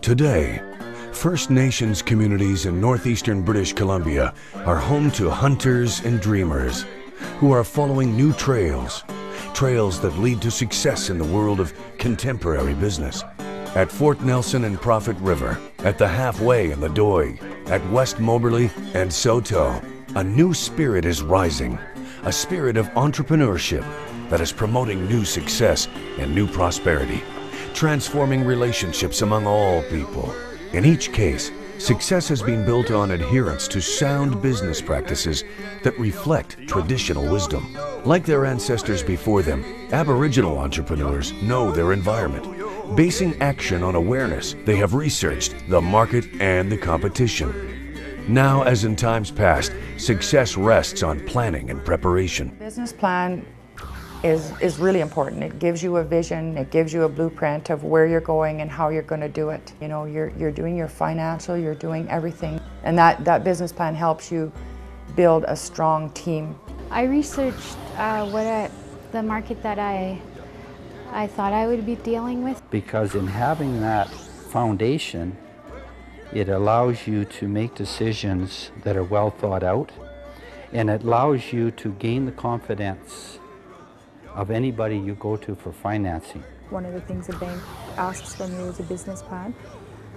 Today, First Nations communities in northeastern British Columbia are home to hunters and dreamers who are following new trails that lead to success in the world of contemporary business. At Fort Nelson and Prophet River, at the Halfway and the Doig, at West Moberly and Soto, a new spirit is rising, a spirit of entrepreneurship that is promoting new success and new prosperity, transforming relationships among all people. In each case, success has been built on adherence to sound business practices that reflect traditional wisdom. Like their ancestors before them, Aboriginal entrepreneurs know their environment. Basing action on awareness, they have researched the market and the competition. Now, as in times past, success rests on planning and preparation. Business plan is really important. It gives you a vision, it gives you a blueprint of where you're going and how you're going to do it. You know, you're doing your financial, you're doing everything. And that business plan helps you build a strong team. I researched the market that I thought I would be dealing with. Because in having that foundation, it allows you to make decisions that are well thought out, and it allows you to gain the confidence of anybody you go to for financing. One of the things the bank asks from you is a business plan.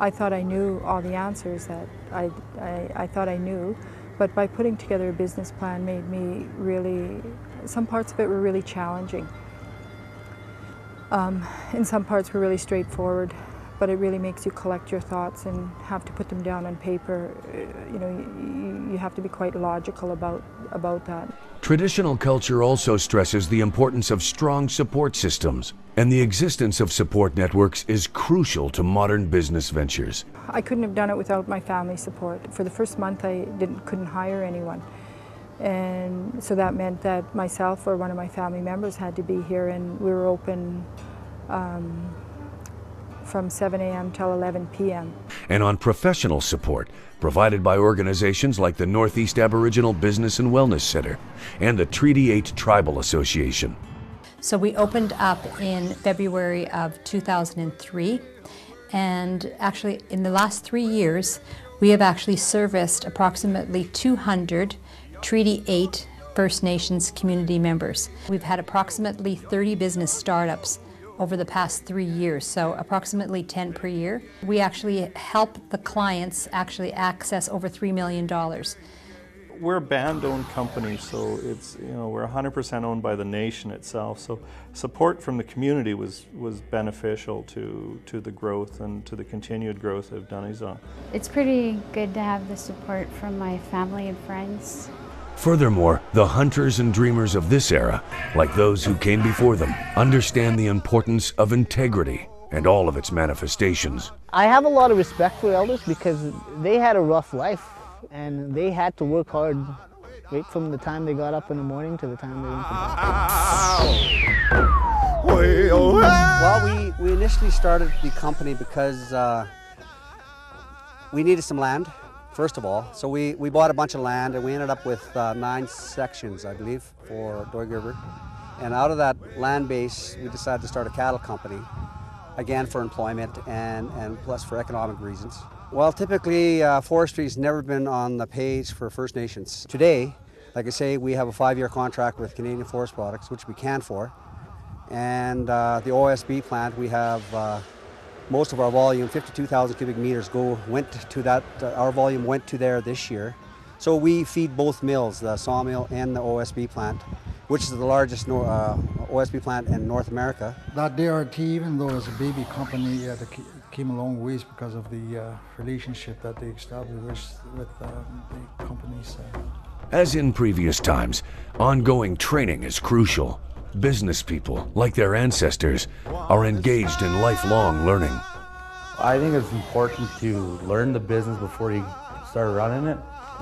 I thought I knew all the answers that I thought I knew, but by putting together a business plan made me really, some parts of it were really challenging. And some parts were really straightforward, but it really makes you collect your thoughts and have to put them down on paper. You know, you have to be quite logical about that. Traditional culture also stresses the importance of strong support systems, and the existence of support networks is crucial to modern business ventures. I couldn't have done it without my family support. For the first month, I couldn't hire anyone. And so that meant that myself or one of my family members had to be here, and we were open from 7 a.m. till 11 p.m. And on professional support provided by organizations like the Northeast Aboriginal Business and Wellness Center and the Treaty 8 Tribal Association. So we opened up in February of 2003, and actually in the last 3 years we have actually serviced approximately 200 Treaty 8 First Nations community members. We've had approximately 30 business startups over the past 3 years, so approximately 10 per year. We actually help the clients actually access over $3 million. We're a band-owned company, so it's, you know, we're 100% owned by the nation itself. So support from the community was beneficial to the growth and to the continued growth of Dunniesville. It's pretty good to have the support from my family and friends. Furthermore, the hunters and dreamers of this era, like those who came before them, understand the importance of integrity and all of its manifestations. I have a lot of respect for elders because they had a rough life and they had to work hard right from the time they got up in the morning to the time they went to bed. Well, we initially started the company because we needed some land. First of all, so we bought a bunch of land and we ended up with 9 sections, I believe, for Doig River. And out of that land base, we decided to start a cattle company, again for employment and plus for economic reasons. Well, typically forestry's never been on the page for First Nations. Today, like I say, we have a 5-year contract with Canadian Forest Products, which we can for. And the OSB plant, we have most of our volume, 52,000 cubic meters, went to that. Our volume went to there this year. So we feed both mills, the sawmill and the OSB plant, which is the largest OSB plant in North America. That DRT, even though it's a baby company, it came a long ways because of the relationship that they established with the companies. As in previous times, ongoing training is crucial. Business people, like their ancestors, are engaged in lifelong learning. I think it's important to learn the business before you start running it.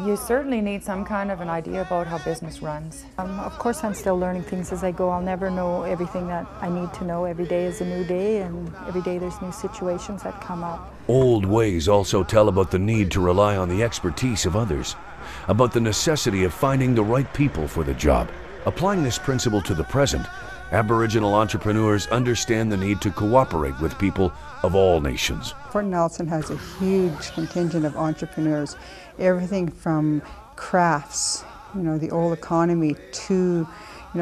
You certainly need some kind of an idea about how business runs. Of course, I'm still learning things as I go. I'll never know everything that I need to know. Every day is a new day, and every day there's new situations that come up. Old ways also tell about the need to rely on the expertise of others, about the necessity of finding the right people for the job. Applying this principle to the present, Aboriginal entrepreneurs understand the need to cooperate with people of all nations. Fort Nelson has a huge contingent of entrepreneurs, everything from crafts, the old economy, to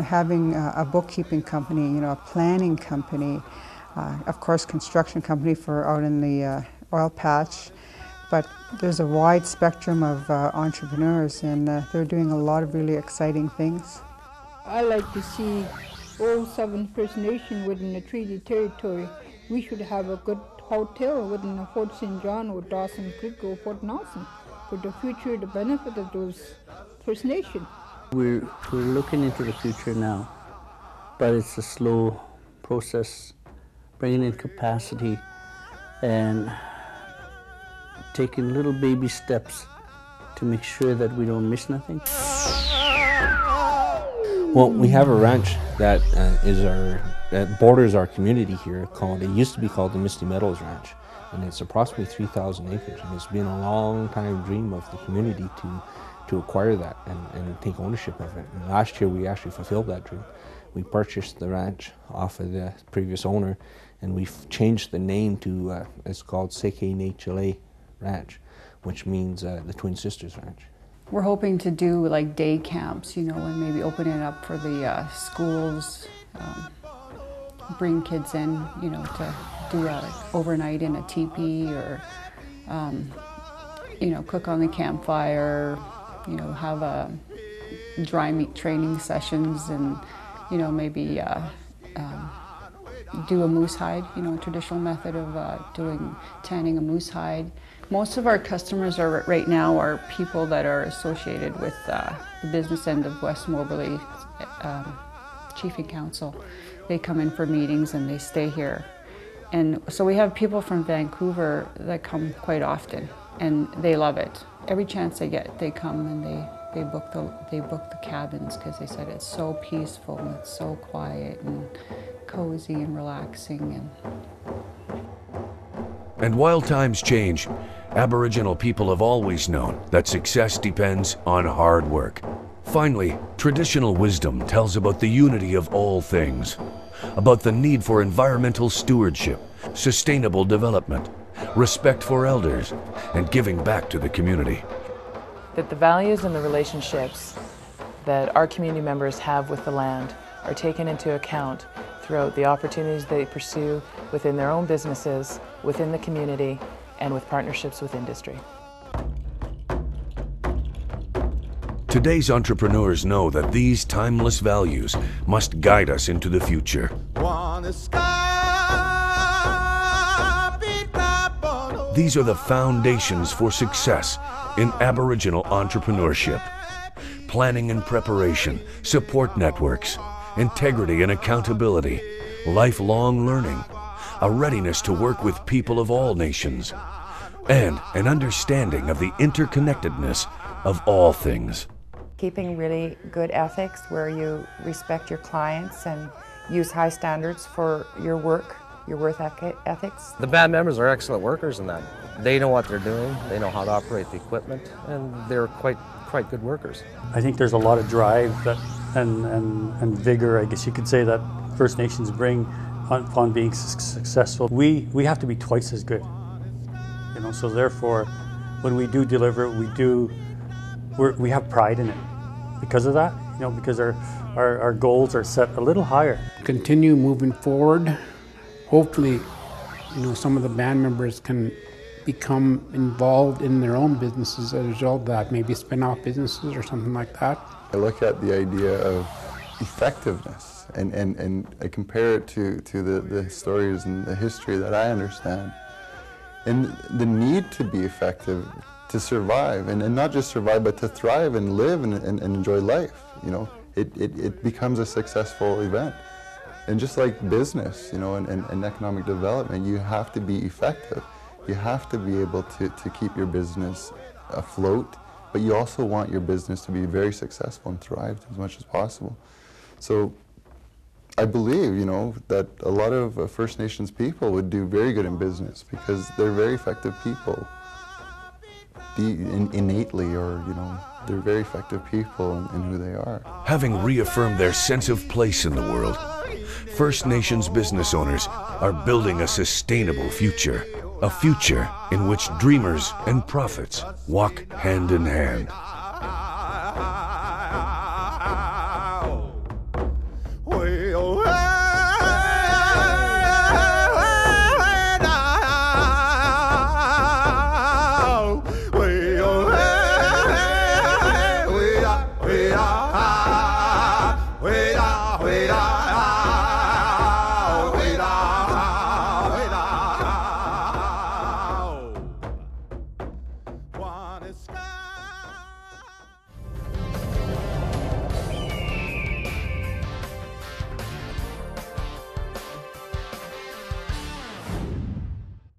having a bookkeeping company, a planning company, of course construction company for out in the oil patch. But there's a wide spectrum of entrepreneurs, and they're doing a lot of really exciting things. I like to see all 7 First Nation within the treaty territory. We should have a good hotel within the Fort St. John or Dawson Creek or Fort Nelson for the future, the benefit of those First Nation. We're looking into the future now, but it's a slow process, bringing in capacity and taking little baby steps to make sure that we don't miss nothing. Well, we have a ranch that borders our community here. It used to be called the Misty Meadows Ranch, and it's approximately 3,000 acres. And it's been a long time dream of the community to acquire that and take ownership of it. And last year we actually fulfilled that dream. We purchased the ranch off of the previous owner, and we've changed the name to it's called Seke Nachale Ranch, which means the Twin Sisters Ranch. We're hoping to do like day camps, and maybe open it up for the schools, bring kids in, to do a overnight in a teepee, or, cook on the campfire, have a dry meat training sessions, and, maybe do a moose hide, a traditional method of tanning a moose hide. Most of our customers right now are people that are associated with the business end of West Moberly Chiefing Council. They come in for meetings and they stay here. And so we have people from Vancouver that come quite often, and they love it. Every chance they get, they come and they book the cabins, because they said it's so peaceful and it's so quiet and cozy and relaxing. And while times change, Aboriginal people have always known that success depends on hard work. Finally, traditional wisdom tells about the unity of all things, about the need for environmental stewardship, sustainable development, respect for elders, and giving back to the community. That the values and the relationships that our community members have with the land are taken into account throughout the opportunities they pursue within their own businesses, within the community, and with partnerships with industry. Today's entrepreneurs know that these timeless values must guide us into the future. These are the foundations for success in Aboriginal entrepreneurship. Planning and preparation, support networks, integrity and accountability, lifelong learning, a readiness to work with people of all nations, and an understanding of the interconnectedness of all things. Keeping really good ethics where you respect your clients and use high standards for your work, your work ethics. The band members are excellent workers in that. They know what they're doing, they know how to operate the equipment, and they're quite good workers. I think there's a lot of drive and vigor, I guess you could say, that First Nations bring upon being successful. We have to be twice as good, so therefore when we do deliver, we have pride in it because of that, because our goals are set a little higher. Continue moving forward. Hopefully, some of the band members can become involved in their own businesses as a result of that, maybe spin-off businesses or something like that. I look at the idea of effectiveness and I compare it to the stories and the history that I understand. And the need to be effective, to survive, and not just survive, but to thrive and live and enjoy life. It becomes a successful event. And just like business, and economic development, you have to be effective. You have to be able to keep your business afloat, but you also want your business to be very successful and thrive as much as possible. So I believe, that a lot of First Nations people would do very good in business because they're very effective people. Innately, or, they're very effective people in who they are. Having reaffirmed their sense of place in the world, First Nations business owners are building a sustainable future. A future in which dreamers and prophets walk hand in hand.